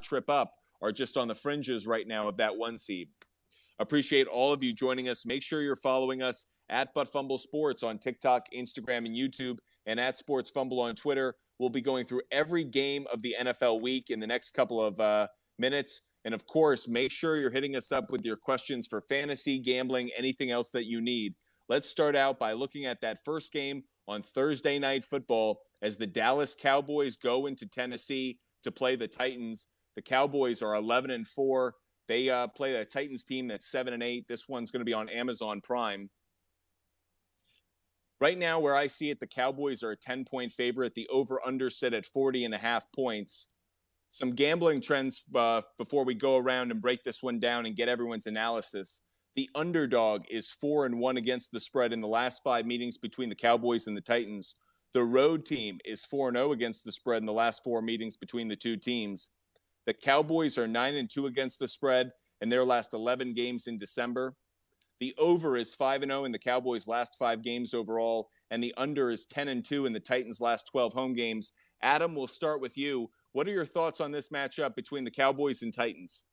trip up are just on the fringes right now of that 1 seed. Appreciate all of you joining us. Make sure you're following us at Fumble Sports on TikTok, Instagram, and YouTube, and at Sports Fumble on Twitter. We'll be going through every game of the NFL week in the next couple of minutes. And of course, make sure you're hitting us up with your questions for fantasy, gambling, anything else that you need. Let's start out by looking at that first game on Thursday Night Football as the Dallas Cowboys go into Tennessee to play the Titans. The Cowboys are 11-4. They play a Titans team that's 7-8. This one's going to be on Amazon Prime. Right now, where I see it, the Cowboys are a 10-point favorite. The over-under sit at 40.5 points. Some gambling trends before we go around and break this one down and get everyone's analysis. The underdog is 4-1 against the spread in the last 5 meetings between the Cowboys and the Titans. The road team is 4-0 against the spread in the last 4 meetings between the two teams. The Cowboys are 9-2 against the spread in their last 11 games in December. The over is 5-0 in the Cowboys' last 5 games overall, and the under is 10-2 in the Titans' last 12 home games. Adam, we'll start with you. What are your thoughts on this matchup between the Cowboys and Titans?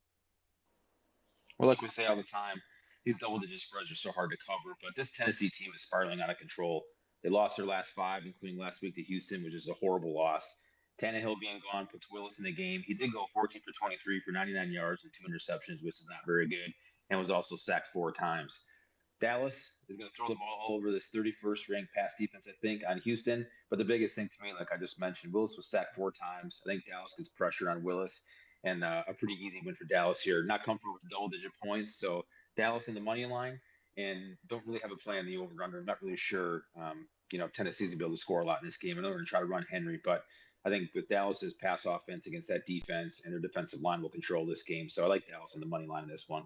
Well, like we say all the time, these double-digit spreads are so hard to cover, but this Tennessee team is spiraling out of control. They lost their last 5, including last week to Houston, which is a horrible loss. Tannehill being gone puts Willis in the game. He did go 14 for 23 for 99 yards and 2 interceptions, which is not very good, and was also sacked 4 times. Dallas is going to throw the ball all over this 31st ranked pass defense, I think, on Houston. But the biggest thing to me, like I just mentioned, Willis was sacked 4 times. I think Dallas gets pressure on Willis, and a pretty easy win for Dallas here. Not comfortable with the double-digit points, so Dallas in the money line, and don't really have a play on the over-under. I'm not really sure, Tennessee's going to be able to score a lot in this game. I know they're going to try to run Henry, but I think with Dallas's pass offense against that defense and their defensive line will control this game. So I like Dallas in the money line in this one.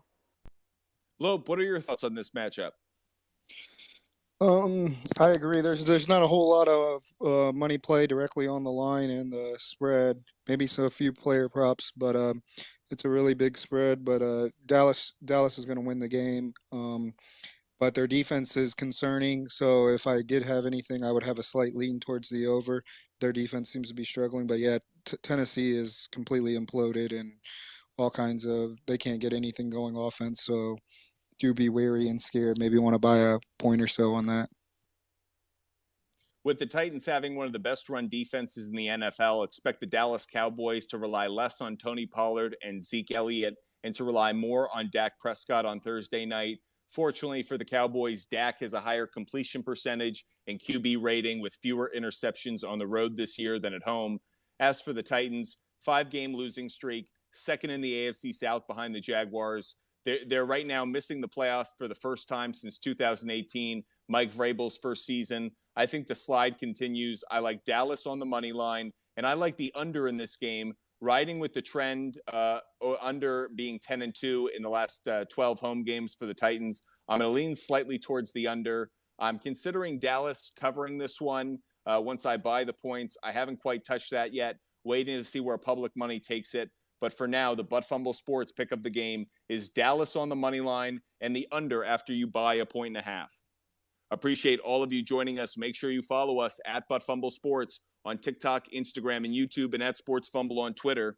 Loeb, what are your thoughts on this matchup? I agree. There's not a whole lot of money play directly on the line and the spread. Maybe a few player props, but it's a really big spread. But Dallas is going to win the game. But their defense is concerning. So if I did have anything, I would have a slight lean towards the over. Their defense seems to be struggling, but yeah, Tennessee is completely imploded and all kinds of. They can't get anything going offense. So do be wary and scared. Maybe want to buy a point or so on that. With the Titans having one of the best run defenses in the NFL, expect the Dallas Cowboys to rely less on Tony Pollard and Zeke Elliott and to rely more on Dak Prescott on Thursday night. Fortunately for the Cowboys, Dak has a higher completion percentage and QB rating with fewer interceptions on the road this year than at home. As for the Titans, 5-game losing streak, second in the AFC South behind the Jaguars. They're right now missing the playoffs for the first time since 2018, Mike Vrabel's first season. I think the slide continues. I like Dallas on the money line, and I like the under in this game, riding with the trend under being 10-2 in the last 12 home games for the Titans. I'm going to lean slightly towards the under. I'm considering Dallas covering this one once I buy the points. I haven't quite touched that yet, waiting to see where public money takes it. But for now, the Fumble Sports pick of the game is Dallas on the money line and the under after you buy 1.5. Appreciate all of you joining us. Make sure you follow us at Fumble Sports on TikTok, Instagram, and YouTube, and at Sports Fumble on Twitter.